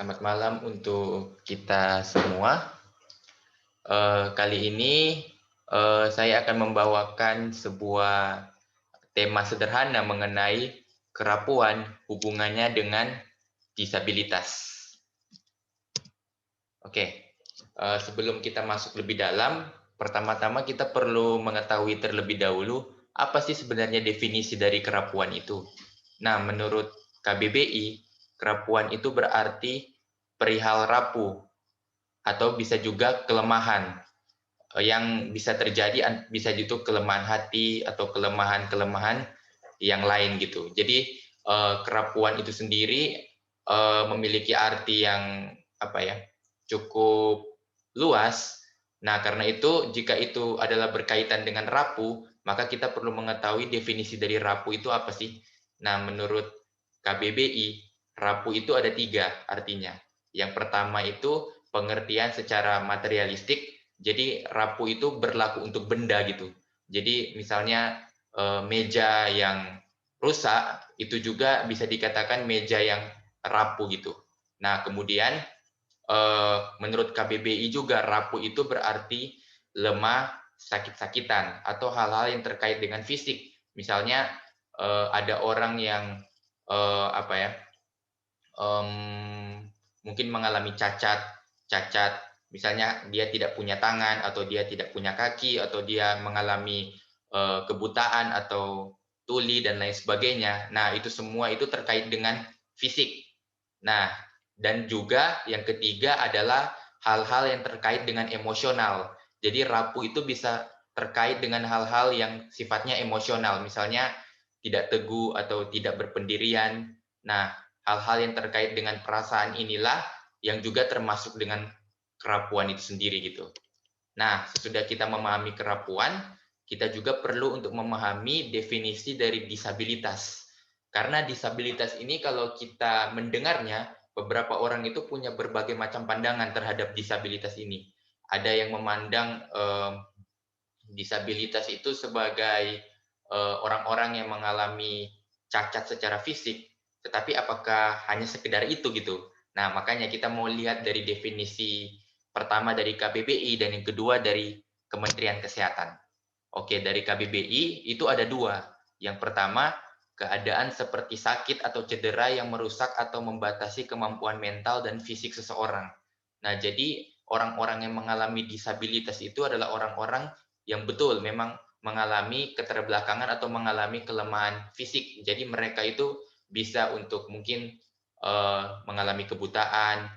Selamat malam untuk kita semua. Kali ini saya akan membawakan sebuah tema sederhana mengenai kerapuhan hubungannya dengan disabilitas. Oke, sebelum kita masuk lebih dalam, pertama-tama kita perlu mengetahui terlebih dahulu apa sih sebenarnya definisi dari kerapuhan itu. Nah, menurut KBBI, kerapuhan itu berarti perihal rapuh atau bisa juga kelemahan yang bisa terjadi, bisa juga kelemahan hati atau kelemahan-kelemahan yang lain gitu. Jadi kerapuhan itu sendiri memiliki arti yang apa ya, cukup luas. Nah, karena itu jika itu adalah berkaitan dengan rapuh, maka kita perlu mengetahui definisi dari rapuh itu apa sih. Nah, menurut KBBI, rapuh itu ada 3 artinya. Yang pertama itu pengertian secara materialistik, jadi rapuh itu berlaku untuk benda gitu. Jadi misalnya meja yang rusak itu juga bisa dikatakan meja yang rapuh gitu. Nah, kemudian menurut KBBI juga rapuh itu berarti lemah, sakit-sakitan atau hal-hal yang terkait dengan fisik. Misalnya ada orang yang apa ya, mungkin mengalami cacat, misalnya dia tidak punya tangan atau dia tidak punya kaki atau dia mengalami kebutaan atau tuli dan lain sebagainya. Nah, itu semua itu terkait dengan fisik. Nah, dan juga yang ketiga adalah hal-hal yang terkait dengan emosional. Jadi rapuh itu bisa terkait dengan hal-hal yang sifatnya emosional, misalnya tidak teguh atau tidak berpendirian. Nah, hal-hal yang terkait dengan perasaan inilah yang juga termasuk dengan kerapuhan itu sendiri gitu. Nah, sesudah kita memahami kerapuhan, kita juga perlu untuk memahami definisi dari disabilitas. Karena disabilitas ini kalau kita mendengarnya, beberapa orang itu punya berbagai macam pandangan terhadap disabilitas ini. Ada yang memandang disabilitas itu sebagai orang-orang yang mengalami cacat secara fisik, tetapi apakah hanya sekedar itu gitu? Nah, makanya kita mau lihat dari definisi pertama dari KBBI dan yang kedua dari Kementerian Kesehatan. Oke, dari KBBI itu ada 2. Yang pertama, keadaan seperti sakit atau cedera yang merusak atau membatasi kemampuan mental dan fisik seseorang. Nah, jadi orang-orang yang mengalami disabilitas itu adalah orang-orang yang betul memang mengalami keterbelakangan atau mengalami kelemahan fisik. Jadi mereka itu bisa untuk mungkin mengalami kebutaan,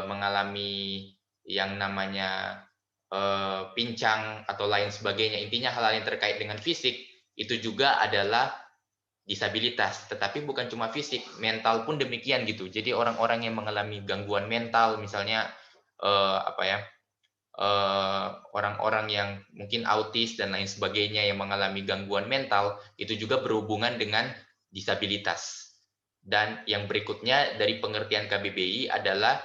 mengalami yang namanya pincang atau lain sebagainya. Intinya hal-hal yang terkait dengan fisik itu juga adalah disabilitas, tetapi bukan cuma fisik, mental pun demikian gitu. Jadi orang-orang yang mengalami gangguan mental, misalnya apa ya, orang-orang yang mungkin autis dan lain sebagainya yang mengalami gangguan mental, itu juga berhubungan dengan disabilitas. Dan yang berikutnya dari pengertian KBBI adalah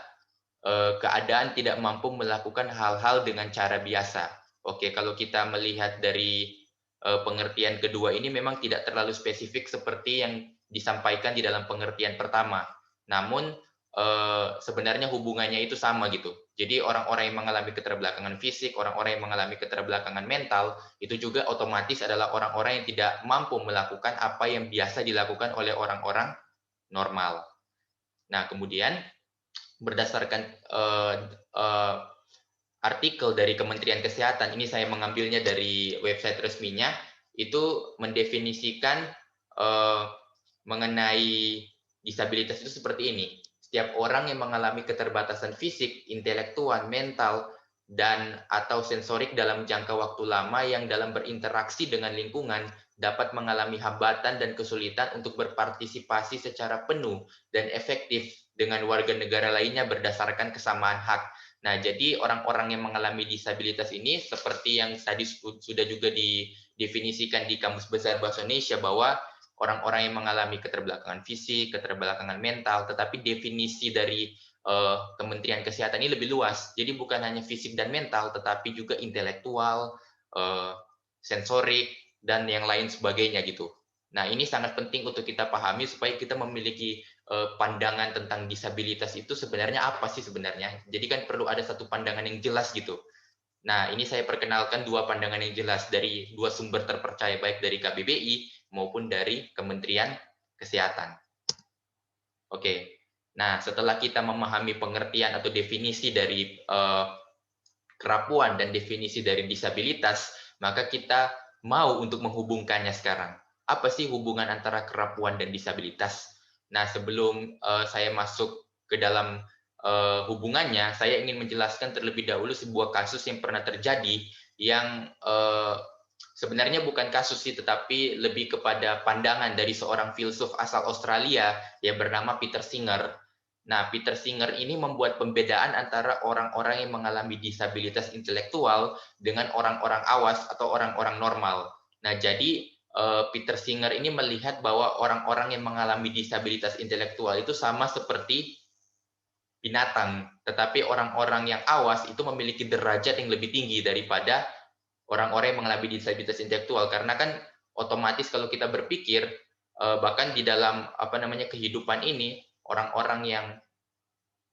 keadaan tidak mampu melakukan hal-hal dengan cara biasa. Oke, kalau kita melihat dari pengertian kedua ini memang tidak terlalu spesifik seperti yang disampaikan di dalam pengertian pertama. Namun sebenarnya hubungannya itu sama gitu. Jadi orang-orang yang mengalami keterbelakangan fisik, orang-orang yang mengalami keterbelakangan mental, itu juga otomatis adalah orang-orang yang tidak mampu melakukan apa yang biasa dilakukan oleh orang-orang normal. Nah, kemudian berdasarkan artikel dari Kementerian Kesehatan, ini saya mengambilnya dari website resminya, itu mendefinisikan eh, mengenai disabilitas itu seperti ini. Setiap orang yang mengalami keterbatasan fisik, intelektual, mental, dan atau sensorik dalam jangka waktu lama yang dalam berinteraksi dengan lingkungan dapat mengalami hambatan dan kesulitan untuk berpartisipasi secara penuh dan efektif dengan warga negara lainnya berdasarkan kesamaan hak. Nah, jadi orang-orang yang mengalami disabilitas ini seperti yang tadi sudah juga didefinisikan di Kamus Besar Bahasa Indonesia bahwa orang-orang yang mengalami keterbelakangan fisik, keterbelakangan mental, tetapi definisi dari Kementerian Kesehatan ini lebih luas. Jadi bukan hanya fisik dan mental, tetapi juga intelektual, sensorik, dan yang lain sebagainya gitu. Nah, ini sangat penting untuk kita pahami supaya kita memiliki pandangan tentang disabilitas itu sebenarnya apa sih sebenarnya. Jadi kan perlu ada satu pandangan yang jelas gitu. Nah, ini saya perkenalkan dua pandangan yang jelas dari dua sumber terpercaya, baik dari KBBI maupun dari Kementerian Kesehatan. Oke, nah setelah kita memahami pengertian atau definisi dari kerapuan dan definisi dari disabilitas, maka kita mau untuk menghubungkannya sekarang. Apa sih hubungan antara kerapuan dan disabilitas? Nah, sebelum saya masuk ke dalam hubungannya, saya ingin menjelaskan terlebih dahulu sebuah kasus yang pernah terjadi yang sebenarnya bukan kasus sih, tetapi lebih kepada pandangan dari seorang filsuf asal Australia yang bernama Peter Singer. Nah, Peter Singer ini membuat pembedaan antara orang-orang yang mengalami disabilitas intelektual dengan orang-orang awas atau orang-orang normal. Nah, jadi Peter Singer ini melihat bahwa orang-orang yang mengalami disabilitas intelektual itu sama seperti binatang, tetapi orang-orang yang awas itu memiliki derajat yang lebih tinggi daripada orang-orang yang mengalami disabilitas intelektual, karena kan otomatis kalau kita berpikir bahkan di dalam apa namanya kehidupan ini, orang-orang yang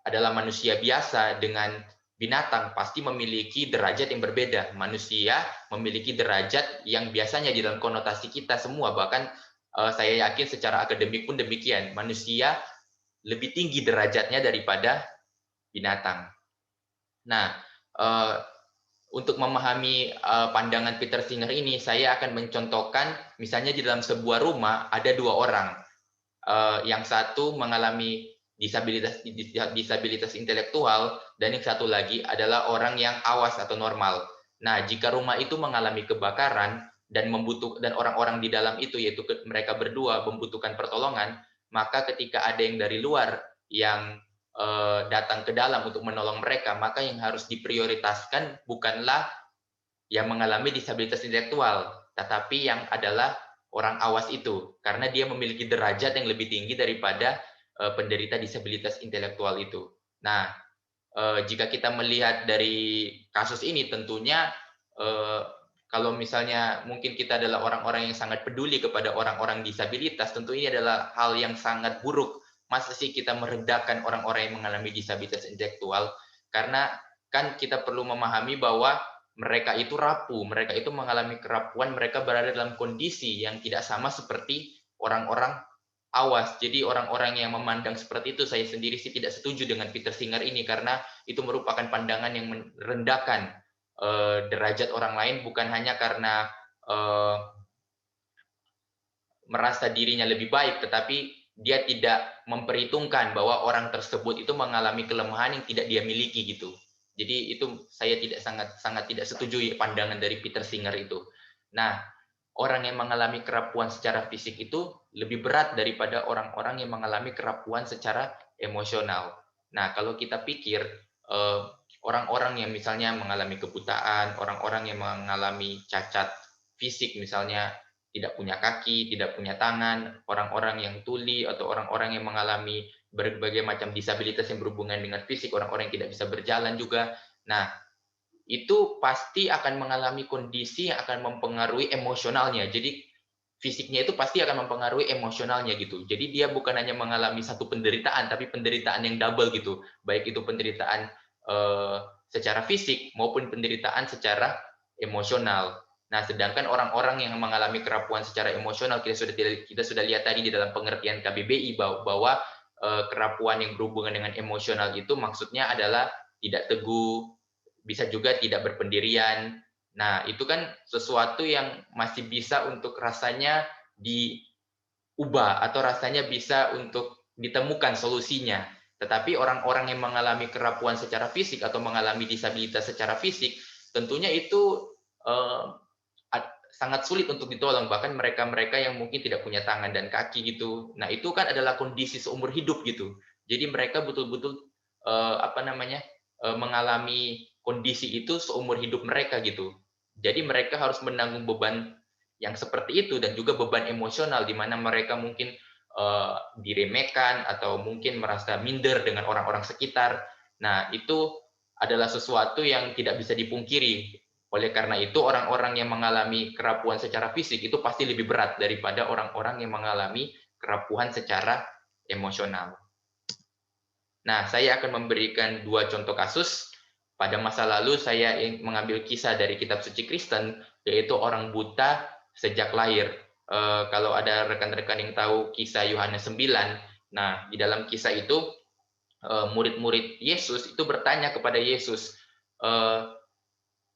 adalah manusia biasa dengan binatang pasti memiliki derajat yang berbeda. Manusia memiliki derajat yang biasanya di dalam konotasi kita semua, bahkan saya yakin secara akademik pun demikian. Manusia lebih tinggi derajatnya daripada binatang. Nah, eh, untuk memahami pandangan Peter Singer ini, saya akan mencontohkan misalnya di dalam sebuah rumah ada dua orang. Yang satu mengalami disabilitas intelektual dan yang satu lagi adalah orang yang awas atau normal. Nah, jika rumah itu mengalami kebakaran dan orang-orang di dalam itu, yaitu mereka berdua, membutuhkan pertolongan, maka ketika ada yang dari luar yang datang ke dalam untuk menolong mereka, maka yang harus diprioritaskan bukanlah yang mengalami disabilitas intelektual, tetapi yang adalah orang awas itu, karena dia memiliki derajat yang lebih tinggi daripada penderita disabilitas intelektual itu. Nah, jika kita melihat dari kasus ini, tentunya kalau misalnya mungkin kita adalah orang-orang yang sangat peduli kepada orang-orang disabilitas, tentu ini adalah hal yang sangat buruk. Masa sih kita merendahkan orang-orang yang mengalami disabilitas intelektual? Karena kan kita perlu memahami bahwa mereka itu rapuh, mereka itu mengalami kerapuan, mereka berada dalam kondisi yang tidak sama seperti orang-orang awas. Jadi orang-orang yang memandang seperti itu, saya sendiri sih tidak setuju dengan Peter Singer ini, karena itu merupakan pandangan yang merendahkan derajat orang lain, bukan hanya karena merasa dirinya lebih baik, tetapi dia tidak memperhitungkan bahwa orang tersebut itu mengalami kelemahan yang tidak dia miliki gitu. Jadi itu saya sangat tidak setuju pandangan dari Peter Singer itu. Nah, orang yang mengalami kerapuan secara fisik itu lebih berat daripada orang-orang yang mengalami kerapuan secara emosional. Nah, kalau kita pikir orang-orang yang misalnya mengalami kebutaan, orang-orang yang mengalami cacat fisik misalnya tidak punya kaki, tidak punya tangan, orang-orang yang tuli atau orang-orang yang mengalami berbagai macam disabilitas yang berhubungan dengan fisik, orang-orang yang tidak bisa berjalan juga. Nah, itu pasti akan mengalami kondisi yang akan mempengaruhi emosionalnya. Jadi fisiknya itu pasti akan mempengaruhi emosionalnya gitu. Jadi dia bukan hanya mengalami satu penderitaan, tapi penderitaan yang double gitu. Baik itu penderitaan secara fisik maupun penderitaan secara emosional. Nah, sedangkan orang-orang yang mengalami kerapuan secara emosional, kita sudah lihat tadi di dalam pengertian KBBI bahwa kerapuan yang berhubungan dengan emosional itu maksudnya adalah tidak teguh, bisa juga tidak berpendirian. Nah, itu kan sesuatu yang masih bisa untuk rasanya diubah atau rasanya bisa untuk ditemukan solusinya. Tetapi orang-orang yang mengalami kerapuan secara fisik atau mengalami disabilitas secara fisik, tentunya itu sangat sulit untuk ditolong, bahkan mereka-mereka yang mungkin tidak punya tangan dan kaki gitu. Nah, itu kan adalah kondisi seumur hidup gitu. Jadi mereka betul-betul mengalami kondisi itu seumur hidup mereka gitu. Jadi mereka harus menanggung beban yang seperti itu dan juga beban emosional di mana mereka mungkin diremehkan atau mungkin merasa minder dengan orang-orang sekitar. Nah, itu adalah sesuatu yang tidak bisa dipungkiri. Oleh karena itu, orang-orang yang mengalami kerapuan secara fisik itu pasti lebih berat daripada orang-orang yang mengalami kerapuhan secara emosional. Nah, saya akan memberikan 2 contoh kasus. Pada masa lalu saya mengambil kisah dari kitab suci Kristen, yaitu orang buta sejak lahir. Kalau ada rekan-rekan yang tahu kisah Yohanes 9, nah di dalam kisah itu murid-murid Yesus itu bertanya kepada Yesus,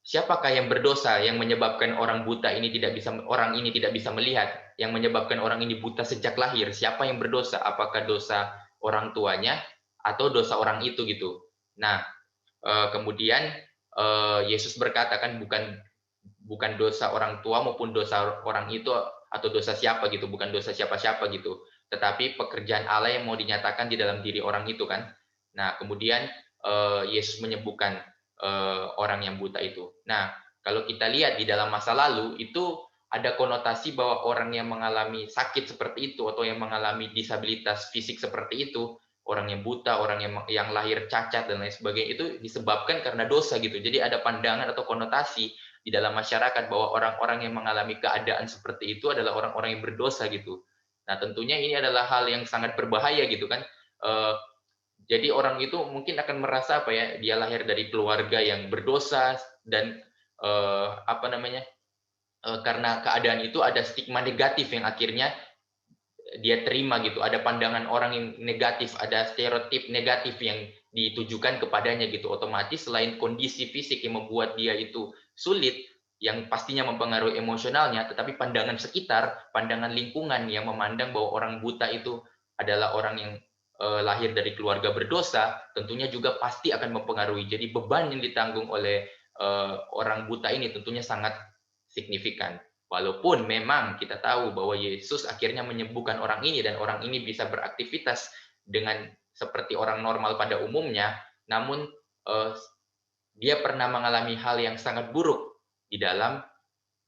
siapakah yang berdosa yang menyebabkan orang ini tidak bisa melihat, yang menyebabkan orang ini buta sejak lahir? Siapa yang berdosa? Apakah dosa orang tuanya atau dosa orang itu gitu? Nah, kemudian Yesus berkata kan bukan dosa orang tua maupun dosa orang itu atau dosa siapa gitu, bukan dosa siapa-siapa gitu, tetapi pekerjaan Allah yang mau dinyatakan di dalam diri orang itu kan. Nah, kemudian Yesus menyembuhkan orang yang buta itu. Nah, kalau kita lihat di dalam masa lalu itu ada konotasi bahwa orang yang mengalami sakit seperti itu atau yang mengalami disabilitas fisik seperti itu, orang yang buta, orang yang lahir cacat dan lain sebagainya, itu disebabkan karena dosa gitu. Jadi ada pandangan atau konotasi di dalam masyarakat bahwa orang-orang yang mengalami keadaan seperti itu adalah orang-orang yang berdosa gitu. Nah, tentunya ini adalah hal yang sangat berbahaya gitu kan. Jadi orang itu mungkin akan merasa apa ya, dia lahir dari keluarga yang berdosa dan apa namanya, karena keadaan itu ada stigma negatif yang akhirnya dia terima gitu. Ada pandangan orang yang negatif, ada stereotip negatif yang ditujukan kepadanya gitu. Otomatis selain kondisi fisik yang membuat dia itu sulit, yang pastinya mempengaruhi emosionalnya, tetapi pandangan sekitar, pandangan lingkungan yang memandang bahwa orang buta itu adalah orang yang lahir dari keluarga berdosa, tentunya juga pasti akan mempengaruhi. Jadi beban yang ditanggung oleh orang buta ini tentunya sangat signifikan. Walaupun memang kita tahu bahwa Yesus akhirnya menyembuhkan orang ini dan orang ini bisa beraktivitas dengan seperti orang normal pada umumnya, namun eh, dia pernah mengalami hal yang sangat buruk di dalam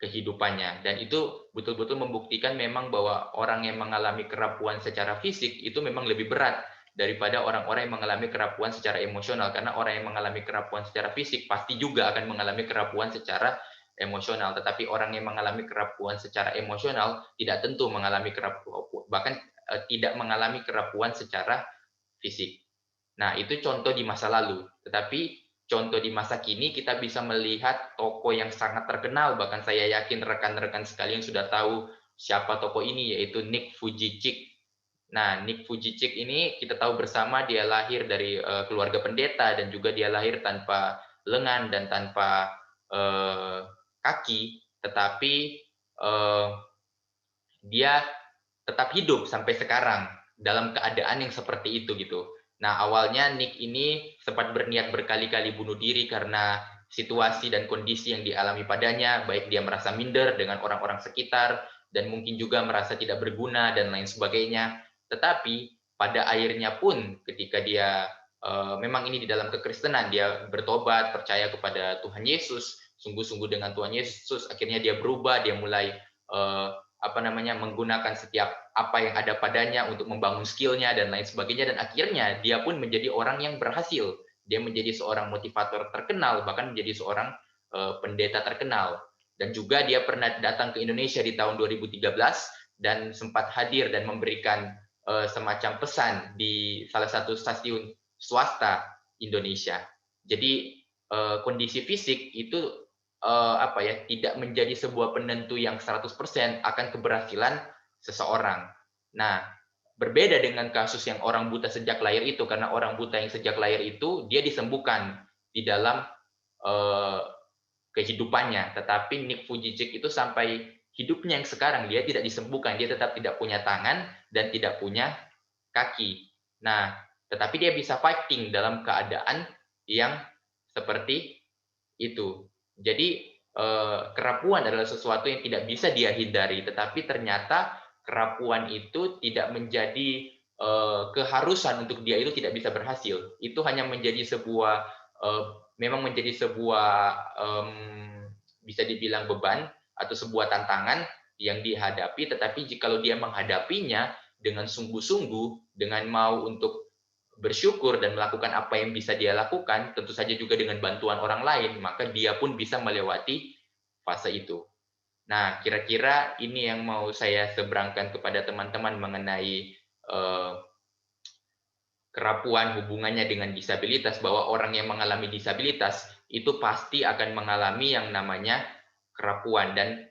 kehidupannya, dan itu betul-betul membuktikan memang bahwa orang yang mengalami kerapuan secara fisik itu memang lebih berat daripada orang-orang yang mengalami kerapuan secara emosional, karena orang yang mengalami kerapuan secara fisik pasti juga akan mengalami kerapuan secara emosional, tetapi orang yang mengalami kerapuan secara emosional tidak tentu mengalami kerapuan, bahkan tidak mengalami kerapuan secara fisik. Nah, itu contoh di masa lalu. Tetapi contoh di masa kini kita bisa melihat tokoh yang sangat terkenal, bahkan saya yakin rekan-rekan sekalian sudah tahu siapa tokoh ini, yaitu Nick Vujicic. Nah, Nick Vujicic ini kita tahu bersama dia lahir dari keluarga pendeta dan juga dia lahir tanpa lengan dan tanpa kaki, tetapi dia tetap hidup sampai sekarang dalam keadaan yang seperti itu gitu. Nah, awalnya Nick ini sempat berniat berkali-kali bunuh diri karena situasi dan kondisi yang dialami padanya, baik dia merasa minder dengan orang-orang sekitar dan mungkin juga merasa tidak berguna dan lain sebagainya. Tetapi pada akhirnya pun ketika dia memang ini di dalam kekristenan, dia bertobat, percaya kepada Tuhan Yesus, sungguh-sungguh dengan Tuhan Yesus, akhirnya dia berubah, dia mulai apa namanya, menggunakan setiap apa yang ada padanya untuk membangun skillnya dan lain sebagainya, dan akhirnya dia pun menjadi orang yang berhasil. Dia menjadi seorang motivator terkenal, bahkan menjadi seorang pendeta terkenal. Dan juga dia pernah datang ke Indonesia di tahun 2013 dan sempat hadir dan memberikan semacam pesan di salah satu stasiun swasta Indonesia. Jadi kondisi fisik itu apa ya, tidak menjadi sebuah penentu yang 100% akan keberhasilan seseorang. Nah, berbeda dengan kasus yang orang buta sejak lahir itu, karena orang buta yang sejak lahir itu dia disembuhkan di dalam eh, kehidupannya, tetapi Nick Vujicic itu sampai hidupnya yang sekarang dia tidak disembuhkan, dia tetap tidak punya tangan dan tidak punya kaki. Nah, tetapi dia bisa fighting dalam keadaan yang seperti itu. Jadi kerapuan adalah sesuatu yang tidak bisa dia hindari, tetapi ternyata kerapuan itu tidak menjadi keharusan untuk dia itu tidak bisa berhasil. Itu hanya menjadi sebuah memang menjadi sebuah bisa dibilang beban atau sebuah tantangan yang dihadapi, tetapi jikalau dia menghadapinya dengan sungguh-sungguh, dengan mau untuk bersyukur dan melakukan apa yang bisa dia lakukan, tentu saja juga dengan bantuan orang lain, maka dia pun bisa melewati fase itu. Nah, kira-kira ini yang mau saya seberangkan kepada teman-teman mengenai kerapuan hubungannya dengan disabilitas, bahwa orang yang mengalami disabilitas itu pasti akan mengalami yang namanya kerapuan. Dan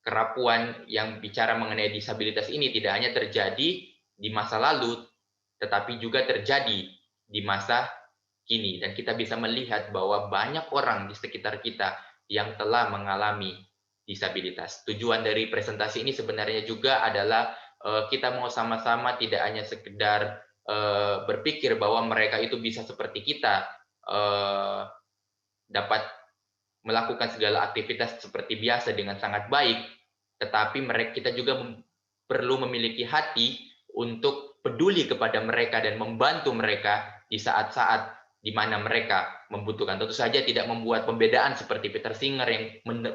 kerapuan yang bicara mengenai disabilitas ini tidak hanya terjadi di masa lalu, tetapi juga terjadi di masa kini. Dan kita bisa melihat bahwa banyak orang di sekitar kita yang telah mengalami disabilitas. Tujuan dari presentasi ini sebenarnya juga adalah kita mau sama-sama tidak hanya sekedar berpikir bahwa mereka itu bisa seperti kita, dapat melakukan segala aktivitas seperti biasa dengan sangat baik, tetapi kita juga perlu memiliki hati untuk peduli kepada mereka dan membantu mereka di saat-saat di mana mereka membutuhkan. Tentu saja tidak membuat pembedaan seperti Peter Singer yang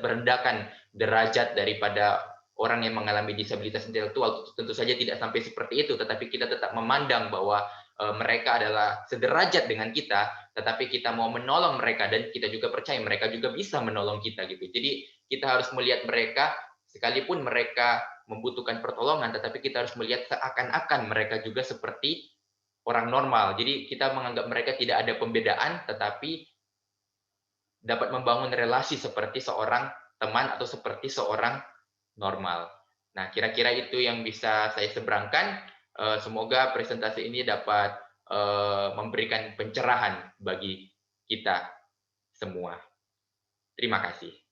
merendahkan derajat daripada orang yang mengalami disabilitas intelektual. Tentu saja tidak sampai seperti itu, tetapi kita tetap memandang bahwa mereka adalah sederajat dengan kita, tetapi kita mau menolong mereka dan kita juga percaya mereka juga bisa menolong kita gitu. Jadi kita harus melihat mereka sekalipun mereka membutuhkan pertolongan, tetapi kita harus melihat seakan-akan mereka juga seperti orang normal. Jadi kita menganggap mereka tidak ada pembedaan, tetapi dapat membangun relasi seperti seorang teman atau seperti seorang normal. Nah, kira-kira itu yang bisa saya seberangkan. Semoga presentasi ini dapat memberikan pencerahan bagi kita semua. Terima kasih.